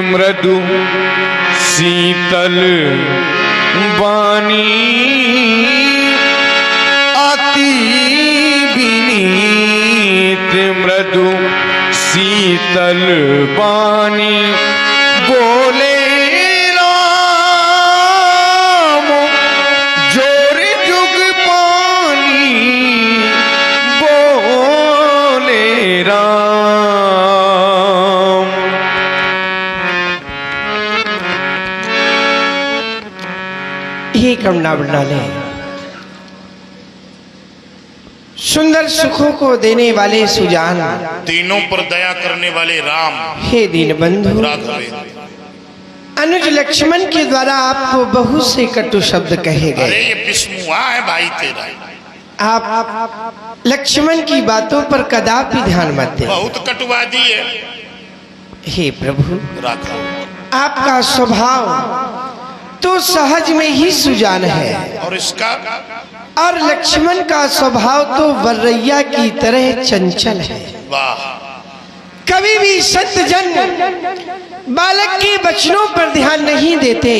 मृदु शीतल वाणी अति विनीत मृदु शीतल वाणी बोले राम जोर जुग पानी बोले राम। ये करुणा मंडाले सुंदर सुखों को देने वाले सुजान, तीनों पर दया करने वाले राम, हे दीनबंधु, राघवेंद्र। अनुज लक्ष्मण के द्वारा आपको बहुत से कटु शब्द कहे अरे गए। ये विष्णुआ है भाई तेरा, आप लक्ष्मण की बातों पर कदापि ध्यान मत दें। बहुत कटुवादी है हे प्रभु, राघव। आपका स्वभाव तो सहज में ही सुजान है और इसका और लक्ष्मण का स्वभाव तो वर्रैया की तरह चंचल है। वाह। कभी भी संत जन बालक के वचनों पर ध्यान नहीं देते,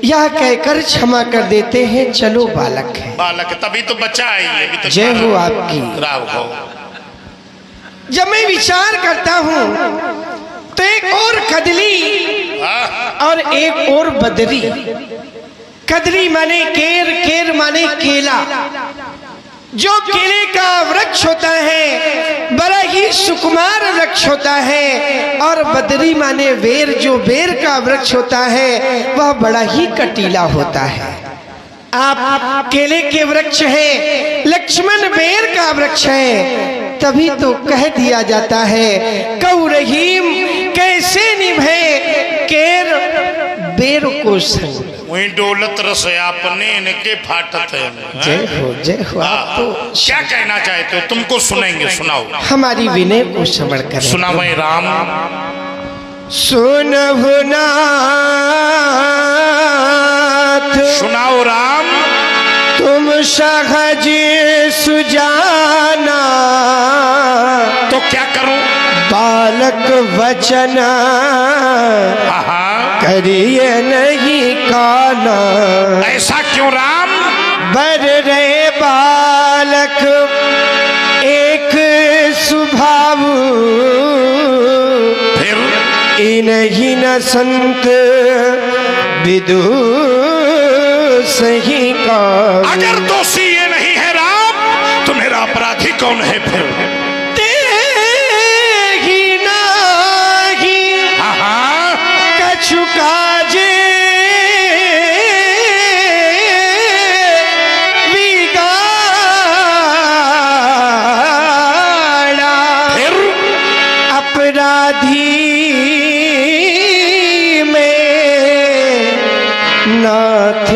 यह कहकर क्षमा कर देते हैं, चलो बालक है। बालक तभी तो बच्चा है ये भी तो। जय हो आपकी। राघव। जब मैं विचार करता हूँ तो एक और कदली और एक और बदरी। कदली माने केर, केर माने केला। जो केले का वृक्ष होता है बड़ा ही सुकुमार वृक्ष होता है, और बदरी माने बेर, जो बेर का वृक्ष होता है वह बड़ा ही कटीला होता है। आप केले के वृक्ष है, लक्ष्मण बेर का वृक्ष है, तभी तो कह दिया जाता है कऊ रहीम कैसे निभे केर बेर को संग। वही डोलत रस आपने इनके फाटत है। जय हो, जय हो। आप तो क्या कहना चाहते हो? तुमको सुनेंगे, सुनाओ। हमारी विनय को समझ कर सुनाओ राम। सुनहु नाथ, सुनाओ राम। तुम सहज सुजाना, तो क्या करूं? बालक वचन करिए नहीं काना। ऐसा क्यों राम? बर रहे बालक एक स्वभाव, फिर इन्हीं न संत विदु सही का। अगर दोषी ये नहीं है राम, तो मेरा अपराधी कौन है फिर? काजे बिगाड़ा, फिर अपराधी में नाथ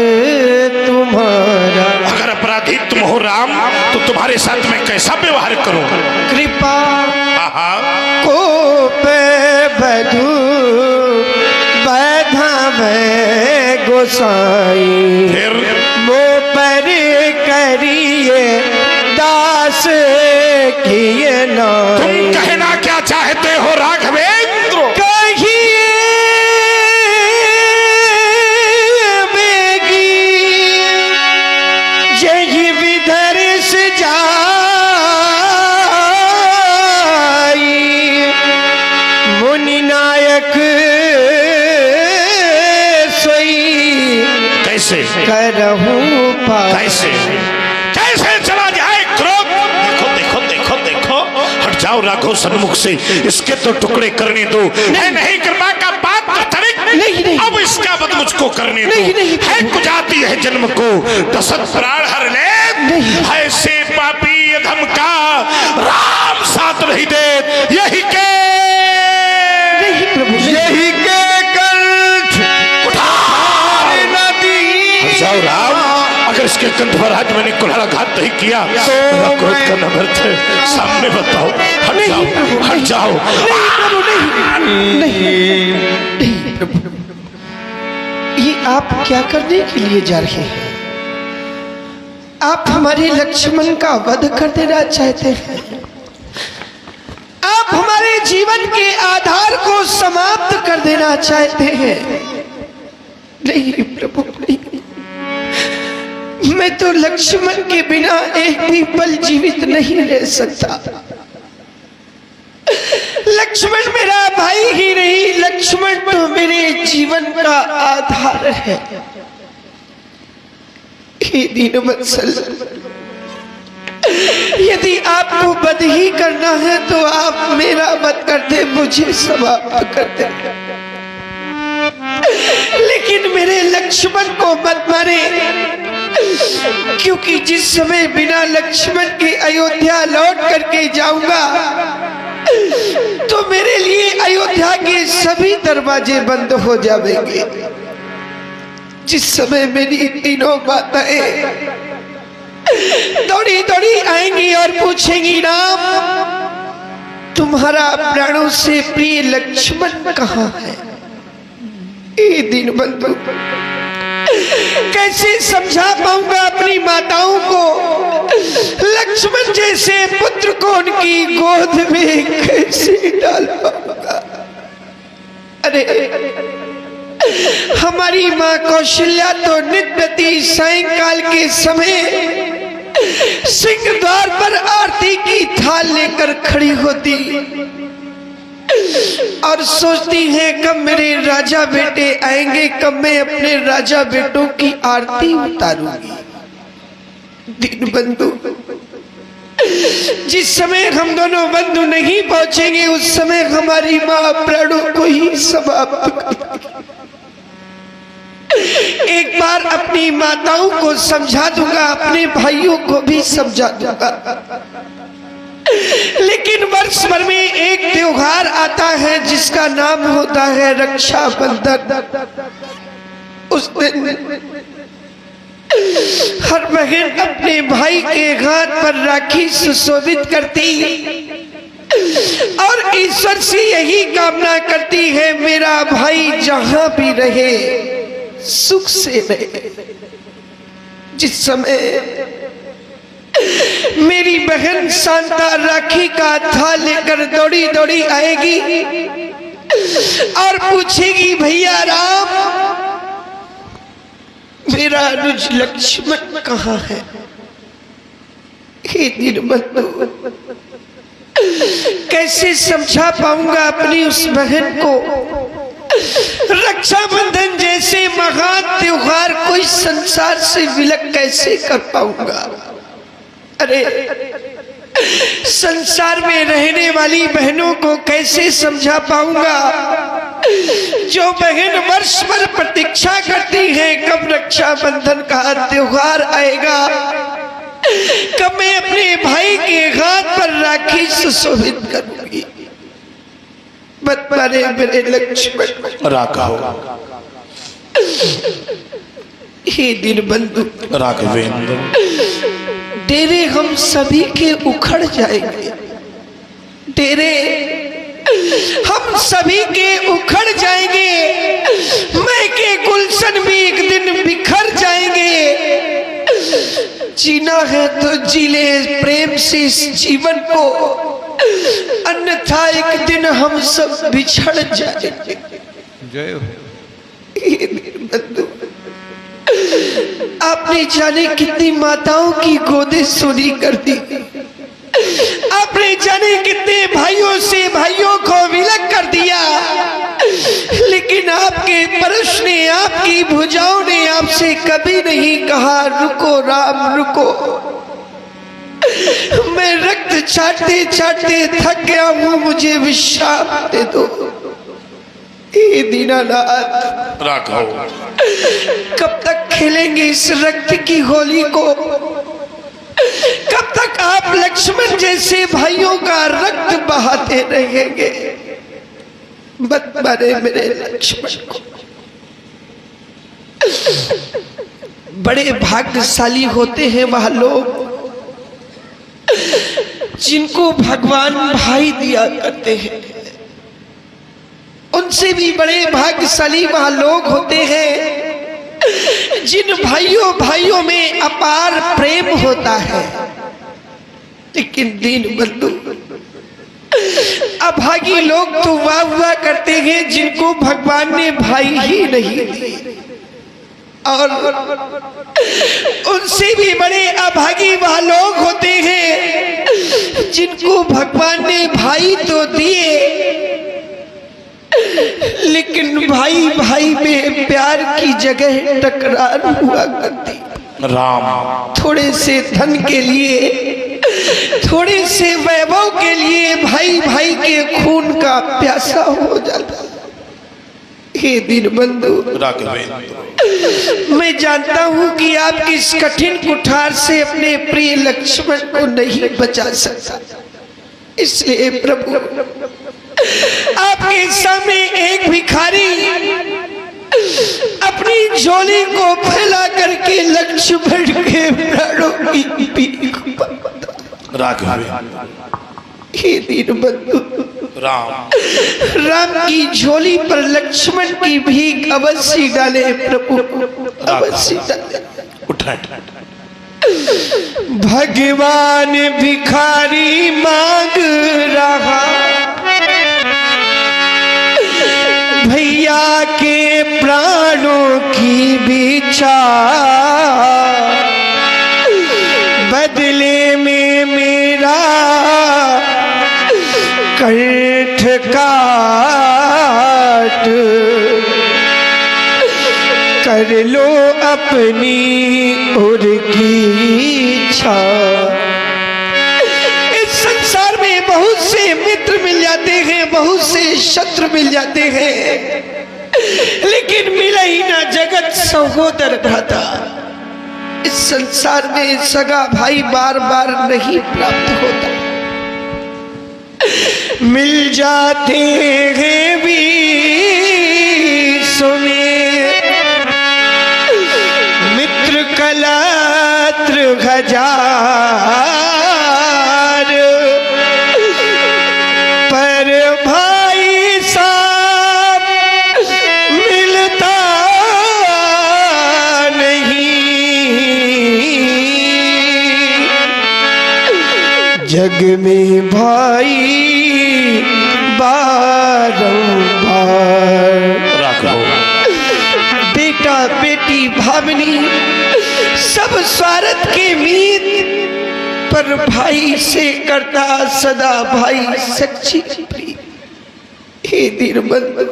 तुम्हारा। अगर अपराधी तुम हो राम, तो तुम्हारे साथ मैं कैसा व्यवहार करूं? कृपा कोप बधू गोसाई, फिर वो पर करिए दास किए ना। तुम कहना क्या चाहते हो राघवेंद्र? कहिए बेगी यही विधर से जाई, मुनि नायक कैसे करहूं कैसे कैसे चला जाए क्रोध? देखो देखो देखो देखो, हट जाओ राघव सन्मुख से, इसके तो टुकड़े करने दो। नहीं कृपा का पात्र तनिक, नहीं। अब इसका बद मुझको करने दो। है कुजाती है जन्म को दशरथ प्राण हर ले, ऐसे पापी अधम का राम साथ नहीं दे। यही के जाओ राम, अगर इसके कंठ पर आज मैंने कुल्हाड़ा घात नहीं किया तो क्रोध करना व्यर्थ है। सामने बताओ, हट जाओ, हट जाओ। नहीं प्रभु, ये आप क्या करने के लिए जा रहे हैं? आप हमारे लक्ष्मण का वध कर देना चाहते हैं? आप हमारे जीवन के आधार को समाप्त कर देना चाहते हैं। नहीं प्रभु नहीं, मैं तो लक्ष्मण के बिना एक भी पल जीवित नहीं रह सकता। लक्ष्मण मेरा भाई ही नहीं, लक्ष्मण तो मेरे जीवन का आधार है। हे दीनवत्सल, यदि आपको वध ही करना है तो आप मेरा वध कर दे, मुझे समाप्त कर दे, लेकिन मेरे लक्ष्मण को मत मारे, क्योंकि जिस समय बिना लक्ष्मण के अयोध्या लौट करके जाऊंगा तो मेरे लिए अयोध्या के सभी दरवाजे बंद हो जाएंगे। जिस समय मेरी तीनों माताएं दौड़ी दौड़ी आएंगी और पूछेंगी, राम तुम्हारा प्राणों से प्रिय लक्ष्मण कहाँ है? ये दिन बंधु कैसे समझा पाऊंगा अपनी माताओं को? लक्ष्मण जैसे पुत्र को उनकी गोद में कैसे डाल पाऊंगा? अरे हमारी माँ कौशल्या तो नित्यति सायंकाल के समय सिंह द्वार पर आरती की थाल लेकर खड़ी होती और सोचती है कब मेरे राजा बेटे आएंगे, कब मैं अपने राजा बेटों की आरती उतारूंगी। दीनबंधु, जिस समय हम दोनों बंधु नहीं पहुंचेंगे उस समय हमारी माँ प्राणों को ही समाप्त कर। एक बार अपनी माताओं को समझा दूंगा, अपने भाइयों को भी समझा दूंगा, लेकिन वर्ष भर में एक त्योहार आता है जिसका नाम होता है रक्षाबंधन। उस दिन हर बहन अपने भाई के हाथ पर राखी सुशोभित करती और ईश्वर से यही कामना करती है मेरा भाई जहां भी रहे सुख से रहे। जिस समय मेरी बहन शांता राखी का थाल लेकर दौड़ी दौड़ी आएगी और पूछेगी, भैया राम मेरा अनुज लक्ष्मण कहाँ है? हे दीनबंधु, कैसे समझा पाऊंगा अपनी उस बहन को? रक्षाबंधन जैसे महान त्योहार कोई संसार से विलग कैसे कर पाऊंगा? अरे संसार में रहने वाली बहनों को कैसे समझा पाऊंगा जो बहन वर्ष भर प्रतीक्षा करती है कब रक्षाबंधन का त्योहार आएगा, कब मैं अपने भाई के हाथ पर राखी सुशोभित करूंगी। मत मारे मेरे लक्ष्मण, राघव हे दीनबंधु, राघवेंद्र डेरे हम सभी के उखड़ जाएंगे, डेरे हम सभी के उखड़ जाएंगे, मैं के गुलशन भी एक दिन बिखर जाएंगे। जीना है तो जी ले प्रेम से इस जीवन को, अन्यथा एक दिन हम सब बिछड़ जाएंगे। जय हो। आपने जाने कितनी माताओं की गोदें सूनी कर दी, आपने जाने कितने भाइयों से भाइयों को विलग कर दिया, लेकिन आपके परश ने, आपकी भुजाओं ने आपसे कभी नहीं कहा रुको राम रुको। मैं रक्त चाटते चाटते थक गया हूं, मुझे विश्राम दे दो। हे दीनानाथ, राघव कब तक खेलेंगे इस रक्त की होली को? कब तक आप लक्ष्मण जैसे भाइयों का रक्त बहाते रहेंगे? मत मारे मेरे लक्ष्मण को। बड़े भाग्यशाली होते हैं वह लोग जिनको भगवान भाई दिया करते हैं, उनसे भी बड़े भाग्यशाली वह लोग होते हैं जिन भाइयों भाइयों में अपार प्रेम होता है। लेकिन दीनबंधु, अभागी लोग तो वाह वाह करते हैं जिनको भगवान ने भाई ही नहीं दिए, और उनसे भी बड़े अभागी वह लोग होते हैं जिनको भगवान ने भाई तो दिए, लेकिन भाई भाई में प्यार की जगह टकरार हुआ करती। राम थोड़े से धन के लिए, थोड़े से वैभव के लिए भाई भाई के खून का प्यासा हो जाता। हे दीनबंधु, मैं जानता हूं कि आप इस कठिन कुठार से अपने प्रिय लक्ष्मण को नहीं बचा सकता, इसलिए प्रभु आपके सामने एक भिखारी अपनी झोली को फैला करके लक्ष्मण के प्राणों की भीख मांगता। हे दीनबंधु, राम की झोली पर लक्ष्मण की भीख अवश्य डाले प्रभु, अवश्य डाले। भगवान भिखारी मांग रहा भैया के प्राणों की बिछा, बदले में मेरा कंठ काट कर लो अपनी उर की इच्छा। इस संसार में बहुत से मित्र मिल जाते हैं, बहुत से शत्रु मिल जाते हैं, लेकिन मिला ही ना जगत सहोदर भ्राता। इस संसार में सगा भाई बार बार नहीं प्राप्त होता, मिल जाते हैं भी सुने मित्र कलत्र हजार, पर भाई साहब मिलता नहीं। जग में भाई बेटा बेटी भावनी सब स्वार्थ के मीत, पर भाई से करता सदा भाई सच्ची प्रीत। हे दीनबंधु,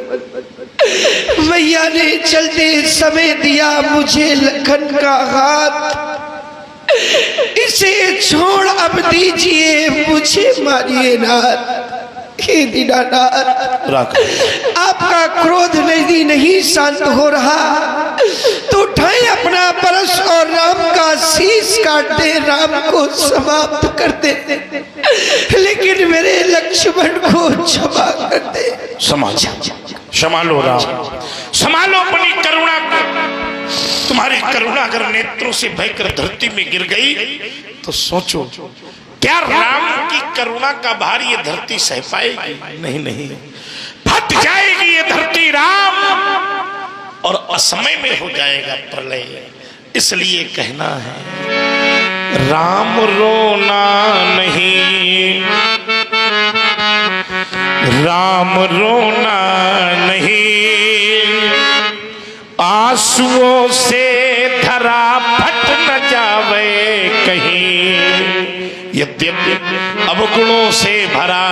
मैया ने चलते समय दिया मुझे लखन का हाथ, इसे छोड़ अब दीजिए मुझे मारिए नाथ। हे दीनानाथ, आपका क्रोध यदि नहीं शांत हो रहा तो उठाए अपना परश और राम का शीश काट दे, राम को समाप्त कर दे, लेकिन मेरे लक्ष्मण को क्षमा कर दे। संभालो राम, संभालो अपनी करुणा को। तुम्हारी करुणा अगर नेत्रों से बहकर धरती में गिर गई तो सोचो, क्या राम की करुणा का भार ये धरती सह पाएगी? नहीं नहीं, फट जाएगी ये धरती राम, और असमय में हो जाएगा प्रलय। इसलिए कहना है राम रोना नहीं, राम रोना नहीं, आंसुओं से धरा फट न जावे कहीं। यद्यपि अवगुणों से भरा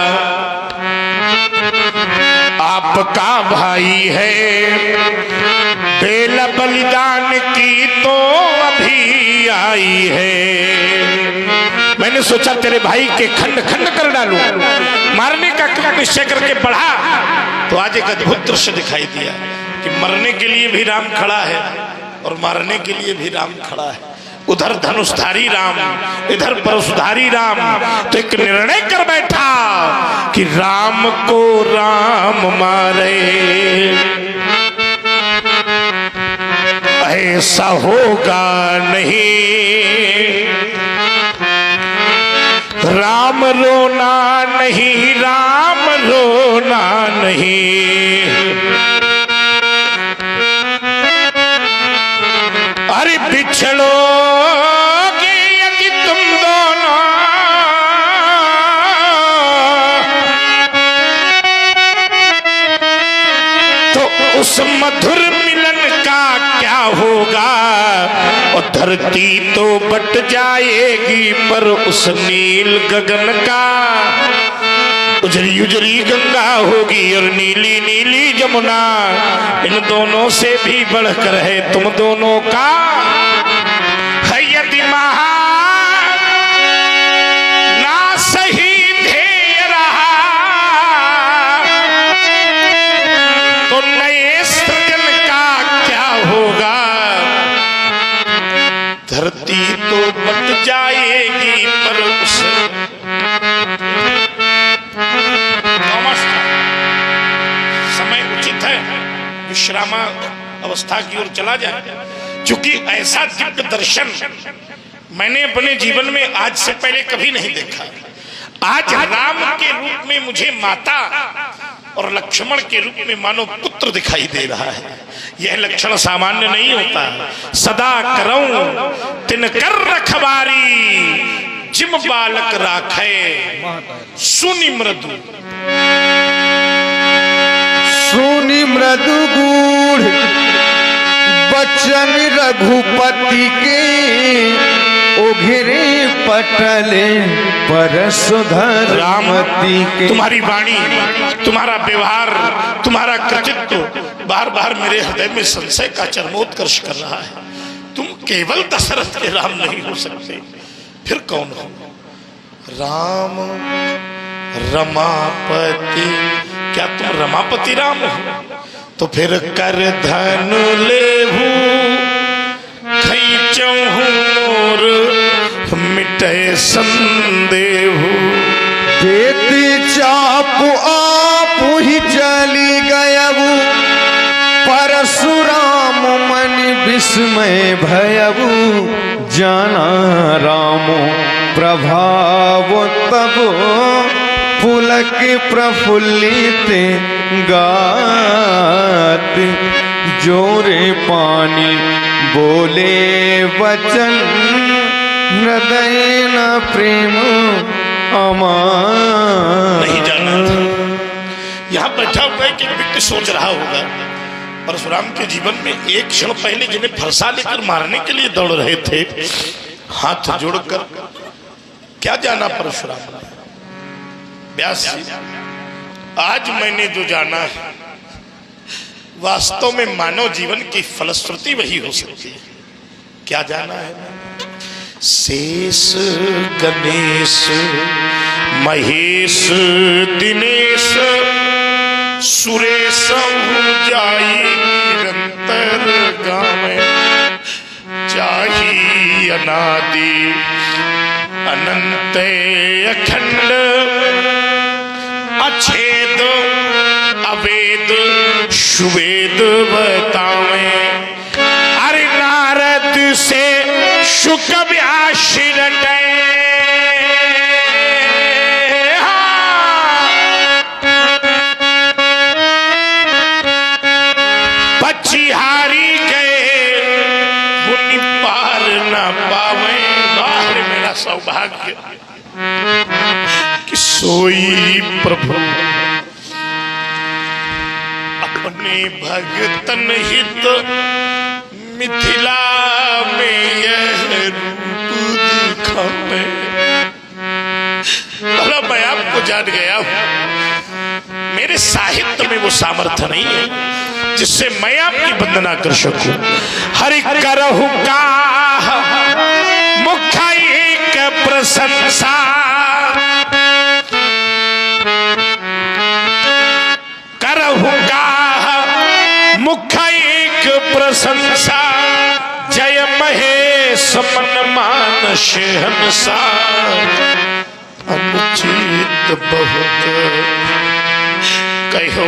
आपका भाई है, बेल बलिदान की तो अभी आई है। मैंने सोचा तेरे भाई के खंड खंड कर डालूं, मारने का निश्चय करके बढ़ा तो आज एक अद्भुत दृश्य दिखाई दिया कि मरने के लिए भी राम खड़ा है और मारने के लिए भी राम खड़ा है। उधर धनुषधारी राम, इधर परशुधारी राम। तो एक निर्णय कर बैठा कि राम को राम मारे, ऐसा होगा नहीं। राम रोना नहीं, राम रोना नहीं। अरे बिछड़ोगे यदि तुम दोनों, धरती तो बट जाएगी पर उस नील गगन का उजरी उजरी गंगा होगी और नीली नीली जमुना, इन दोनों से भी बढ़कर है तुम दोनों का है यदि महा ना सही ध्येय रहा तो नए सृजन का क्या होगा। धरती तो बट जाएगी पर उस समय उचित है विश्राम अवस्था की ओर चला जाए, क्योंकि ऐसा दिव्य दर्शन मैंने अपने जीवन में आज से पहले कभी नहीं देखा। आज राम के रूप में मुझे माता और लक्ष्मण के रूप में मानो पुत्र दिखाई दे रहा है। यह लक्षण सामान्य नहीं होता। सदा करऊं तिनकर रखवारी जिम बालक राखे सुनि मृदु। सुनि मृदु गूढ़ बचन रघुपति के उघरे पटले परसुधर रामती के। तुम्हारी वाणी, तुम्हारा व्यवहार, तुम्हारा कृतित्व बार बार मेरे हृदय में संशय का चरमोत्कर्ष कर रहा है। तुम केवल दशरथ के राम नहीं हो सकते, फिर कौन हो? राम रमापति, क्या तुम रमापति राम हो? तो फिर कर धन लेहू खैचहू मोर मिटे संदेहू। देती चाप आप ही चली गयबू परशुराम मन विस्मय भयबू। जाना रामो प्रभाव तब पुलक प्रफुल्लित गात। जोरे पानी बोले वचन हृदय न प्रेम अमान। नहीं जाना था। यहाँ बैठा हुआ एक व्यक्ति सोच रहा होगा परशुराम के जीवन में एक क्षण पहले जिन्हें फरसा लेकर मारने के लिए दौड़ रहे थे, हाथ जोड़कर क्या जाना परशुराम? व्यास जी, आज मैंने जो जाना है वास्तव में मानव जीवन की फलश्रुति वही हो सकती है। क्या जाना है? शेष गणेश महेश दिनेश सुरेश जाई निरंतर गावे। चाही अनादि अनंत अखंड अछेद अवेद सुवेद बतावे। अरे नारद से शुक व्यास रटे। पचिहारी गए मुनि पार न पावे। बाहर मेरा सौभाग्य कि सोई प्रभु अपने भगतन हित मिथिला में यह रूप दिखावे। भला मैं आपको जान गया हूं, मेरे साहित्य में वो सामर्थ्य नहीं है जिससे मैं आपकी वंदना कर सकूं। हरि करहु का मुख्य एक प्रशंसा। करहु का मुख्य एक प्रशंसा। जय महेश मन मानस हंसा। अनुचित बहुत कहो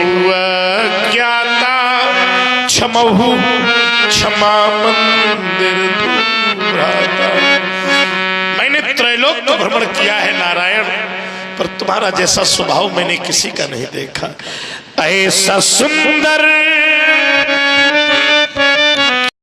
ज्ञाता क्षमहु क्षमा मंदिर भ्राता। मैंने त्रैलोक का भ्रमण किया है नारायण, पर तुम्हारा जैसा स्वभाव मैंने किसी का नहीं देखा। ऐसा सुंदर